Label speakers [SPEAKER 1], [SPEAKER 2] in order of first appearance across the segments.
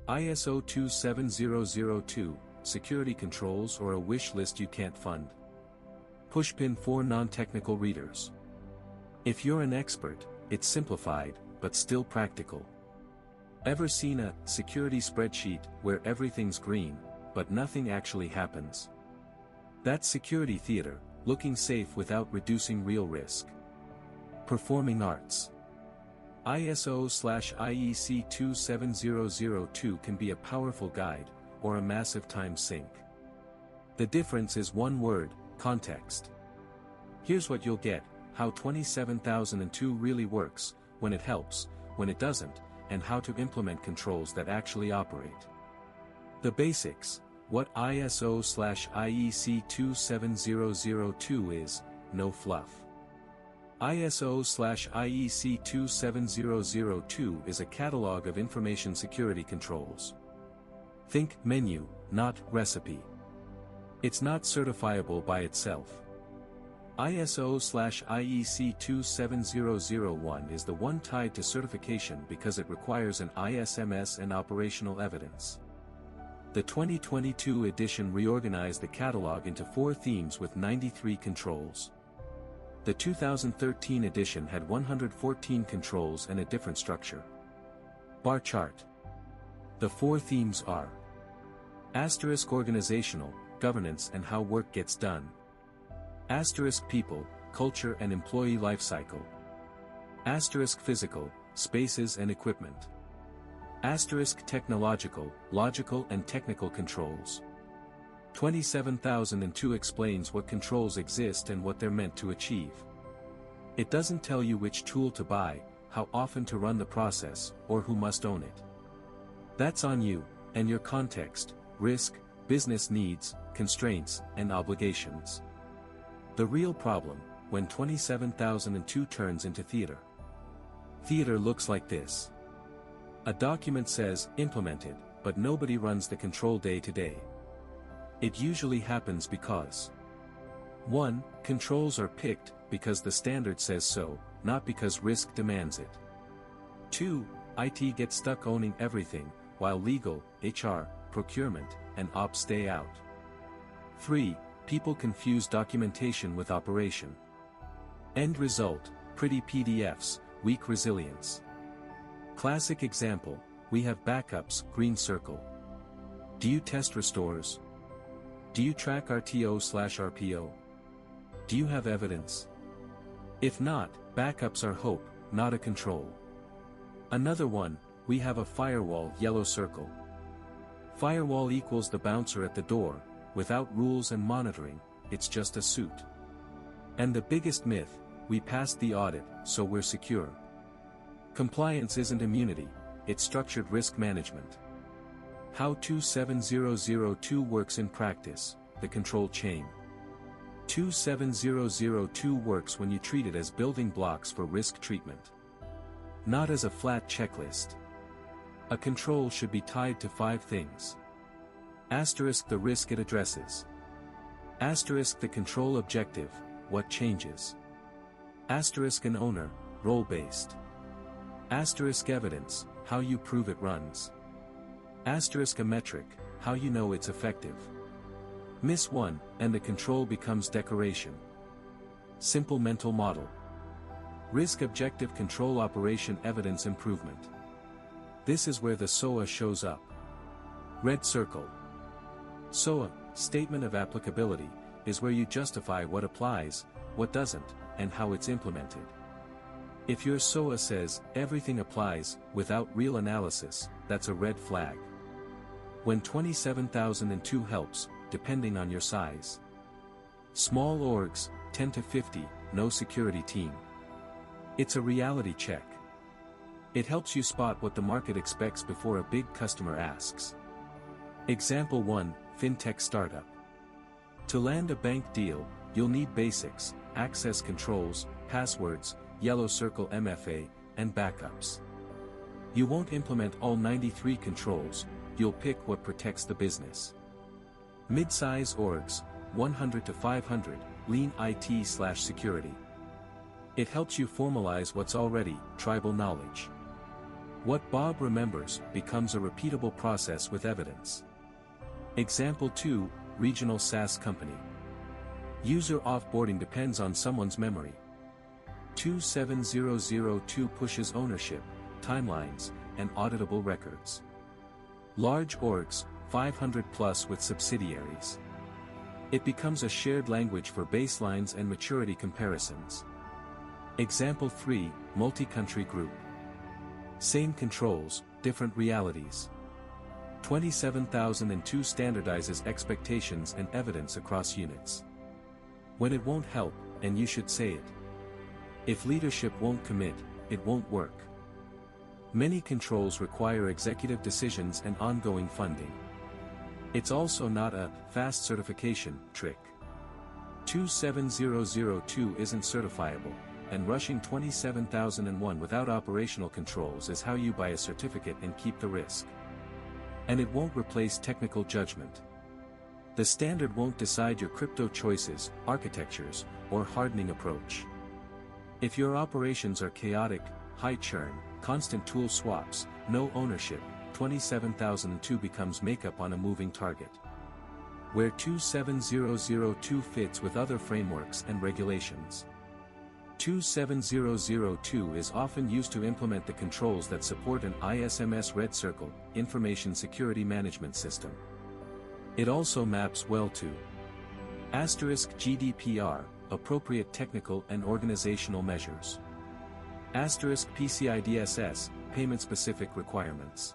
[SPEAKER 1] ISO 27002, security controls or a wish list you can't fund. Pushpin for non-technical readers. If you're an expert, it's simplified, but still practical. Ever seen a security spreadsheet where everything's green, but nothing actually happens? That's security theater, looking safe without reducing real risk. Performing arts. ISO/IEC 27002 can be a powerful guide, or a massive time sink. The difference is one word: context. Here's what you'll get: how 27002 really works, when it helps, when it doesn't, and how to implement controls that actually operate. The basics: what ISO/IEC 27002 is, no fluff. ISO/IEC 27002 is a catalog of information security controls. Think menu, not recipe. It's not certifiable by itself. ISO/IEC 27001 is the one tied to certification because it requires an ISMS and operational evidence. The 2022 edition reorganized the catalog into 4 themes with 93 controls. The 2013 edition had 114 controls and a different structure. Bar chart. The 4 themes are: * organizational, governance and how work gets done. * people, culture and employee lifecycle. * physical, spaces and equipment. * technological, logical and technical controls. 27002 explains what controls exist and what they're meant to achieve. It doesn't tell you which tool to buy, how often to run the process, or who must own it. That's on you, and your context, risk, business needs, constraints, and obligations. The real problem, when 27002 turns into theater. Theater looks like this. A document says, implemented, but nobody runs the control day to day. It usually happens because 1. Controls are picked because the standard says so, not because risk demands it. 2. IT gets stuck owning everything, while legal, HR, procurement, and ops stay out. 3. People confuse documentation with operation. End result: pretty PDFs, weak resilience. Classic example: we have backups, green circle. Do you test restores? Do you track RTO/RPO? Do you have evidence? If not, backups are hope, not a control. Another one: we have a firewall, yellow circle. Firewall equals the bouncer at the door, without rules and monitoring, it's just a suit. And the biggest myth: we passed the audit, so we're secure. Compliance isn't immunity, it's structured risk management. How 27002 works in practice: the control chain. 27002 works when you treat it as building blocks for risk treatment, not as a flat checklist. A control should be tied to 5 things. * the risk it addresses. * the control objective, what changes. * an owner, role-based. * evidence, how you prove it runs. * a metric, how you know it's effective. Miss one, and the control becomes decoration. Simple mental model. Risk objective control operation evidence improvement. This is where the SOA shows up. Red circle. SOA, Statement of Applicability, is where you justify what applies, what doesn't, and how it's implemented. If your SOA says, everything applies, without real analysis, that's a red flag. When 27002 helps, depending on your size. Small orgs, 10 to 50, no security team. It's a reality check. It helps you spot what the market expects before a big customer asks. Example 1, FinTech startup. To land a bank deal, you'll need basics: access controls, passwords, yellow circle MFA, and backups. You won't implement all 93 controls, you'll pick what protects the business. Mid-size orgs, 100 to 500, lean IT/security. It helps you formalize what's already tribal knowledge. What Bob remembers becomes a repeatable process with evidence. Example 2, Regional SaaS Company. User offboarding depends on someone's memory. 27002 pushes ownership, timelines, and auditable records. Large orgs, 500 plus with subsidiaries. It becomes a shared language for baselines and maturity comparisons. Example 3, multi-country group. Same controls, different realities. 27002 standardizes expectations and evidence across units. When it won't help, and you should say it. If leadership won't commit, it won't work. Many controls require executive decisions and ongoing funding. It's also not a fast certification trick. 27002 isn't certifiable, and rushing 27001 without operational controls is how you buy a certificate and keep the risk. And it won't replace technical judgment. The standard won't decide your crypto choices, architectures, or hardening approach. If your operations are chaotic, high churn, constant tool swaps, no ownership, 27002 becomes makeup on a moving target. Where 27002 fits with other frameworks and regulations. 27002 is often used to implement the controls that support an ISMS Red Circle, Information Security Management System. It also maps well to *GDPR, appropriate technical and organizational measures. *PCI-DSS, payment-specific requirements.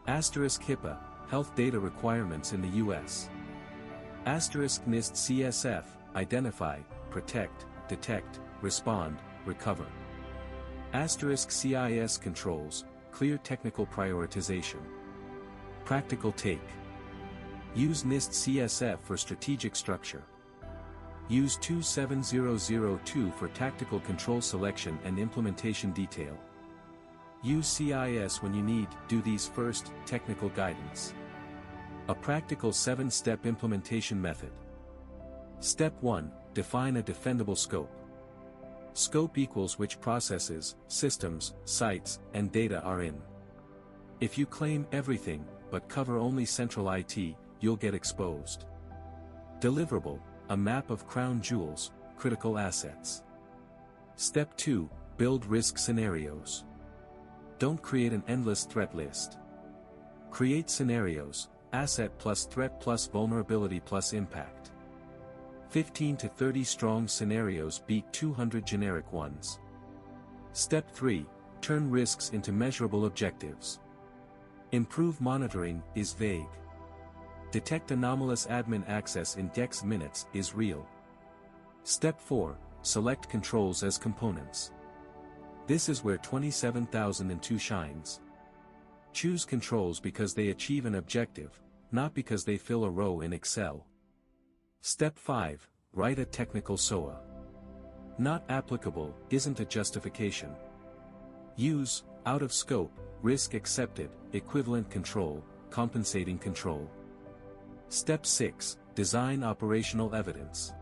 [SPEAKER 1] *HIPAA, health data requirements in the U.S. *NIST CSF, identify, protect, detect, respond, recover. *CIS controls, clear technical prioritization. Practical take. Use NIST CSF for strategic structure. Use 27002 for tactical control selection and implementation detail. Use CIS when you need, do these first, technical guidance. A practical 7-step implementation method. Step 1, define a defendable scope. Scope equals which processes, systems, sites, and data are in. If you claim everything, but cover only central IT, you'll get exposed. Deliverable, a map of crown jewels, critical assets. Step 2, build risk scenarios. Don't create an endless threat list. Create scenarios, asset plus threat plus vulnerability plus impact. 15 to 30 strong scenarios beat 200 generic ones. Step 3, turn risks into measurable objectives. Improve monitoring is vague. Detect anomalous admin access in DEX minutes is real. Step 4, select controls as components. This is where 27002 shines. Choose controls because they achieve an objective, not because they fill a row in Excel. Step 5, write a technical SOA. Not applicable isn't a justification. Use, out of scope, risk accepted, equivalent control, compensating control. Step 6, design operational evidence.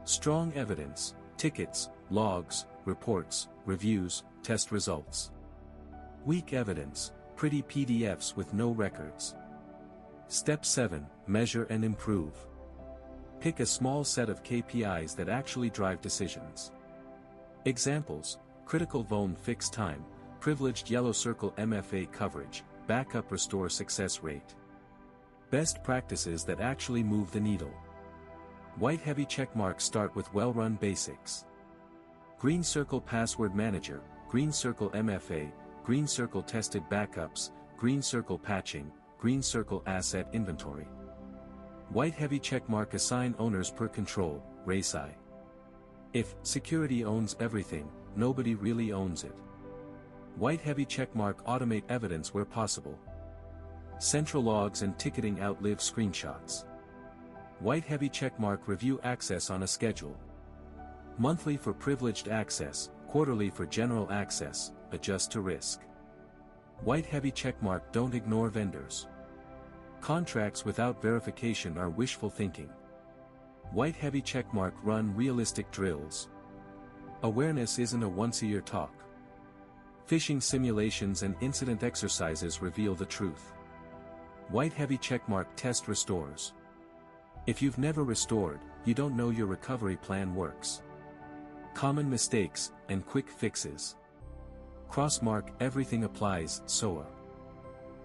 [SPEAKER 1] Strong evidence, tickets, logs, reports, reviews, test results. Weak evidence, pretty PDFs with no records. Step 7, measure and improve. Pick a small set of KPIs that actually drive decisions. Examples, critical vuln fix time, privileged yellow circle MFA coverage, backup restore success rate. Best practices that actually move the needle. White heavy checkmarks start with well-run basics. Green circle password manager, green circle MFA, green circle tested backups, green circle patching, green circle asset inventory. White heavy checkmark assign owners per control, RACI. If security owns everything, nobody really owns it. White heavy checkmark automate evidence where possible. Central logs and ticketing outlive screenshots. White heavy checkmark review access on a schedule. Monthly for privileged access, quarterly for general access, adjust to risk. White heavy checkmark don't ignore vendors. Contracts without verification are wishful thinking. White heavy checkmark run realistic drills. Awareness isn't a once-a-year talk. Phishing simulations and incident exercises reveal the truth. White heavy checkmark test restores. If you've never restored, you don't know your recovery plan works. Common mistakes and quick fixes. Crossmark everything applies, SOA.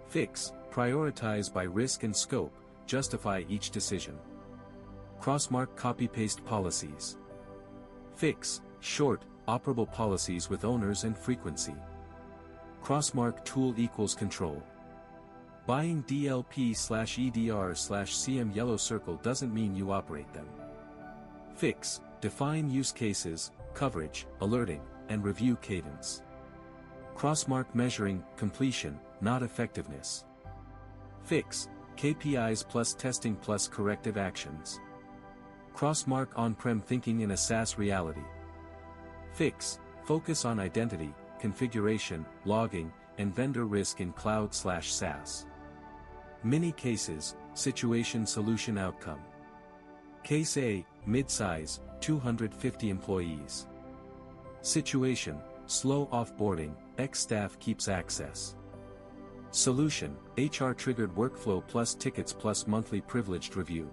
[SPEAKER 1] Fix, prioritize by risk and scope, justify each decision. Crossmark copy-paste policies. Fix, short, operable policies with owners and frequency. Crossmark tool equals control. Buying DLP/EDR/CM yellow circle doesn't mean you operate them. Fix, define use cases, coverage, alerting, and review cadence. Crossmark measuring completion, not effectiveness. Fix, KPIs plus testing plus corrective actions. Crossmark on-prem thinking in a SaaS reality. Fix, focus on identity, configuration, logging, and vendor risk in cloud/SaaS. Many cases, situation solution outcome. Case A, mid-size, 250 employees. Situation, slow offboarding, ex-staff keeps access. Solution, HR-triggered workflow plus tickets plus monthly privileged review.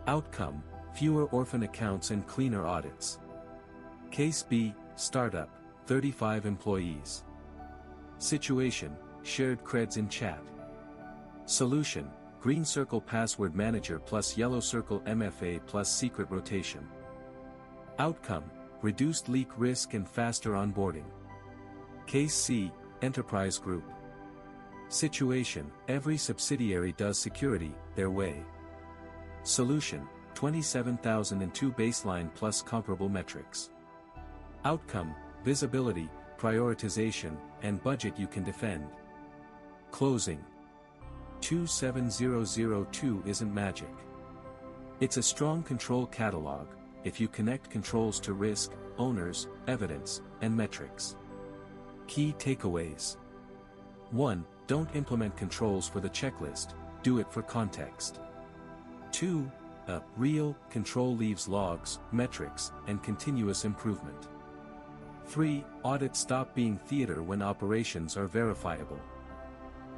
[SPEAKER 1] Outcome, fewer orphan accounts and cleaner audits. Case B, startup, 35 employees. Situation, shared creds in chat. Solution, green circle password manager plus yellow circle MFA plus secret rotation. Outcome, reduced leak risk and faster onboarding. Case C, enterprise group. Situation, every subsidiary does security, their way. Solution, 27,002 baseline plus comparable metrics. Outcome, visibility, prioritization, and budget you can defend. Closing. 27002 isn't magic. It's a strong control catalog, if you connect controls to risk, owners, evidence, and metrics. Key takeaways. 1. Don't implement controls for the checklist, do it for context. 2. A real control leaves logs, metrics, and continuous improvement. 3. Audits stop being theater when operations are verifiable.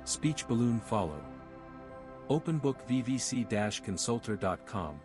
[SPEAKER 1] Speech balloon follow. OpenBook VVC-consultor.com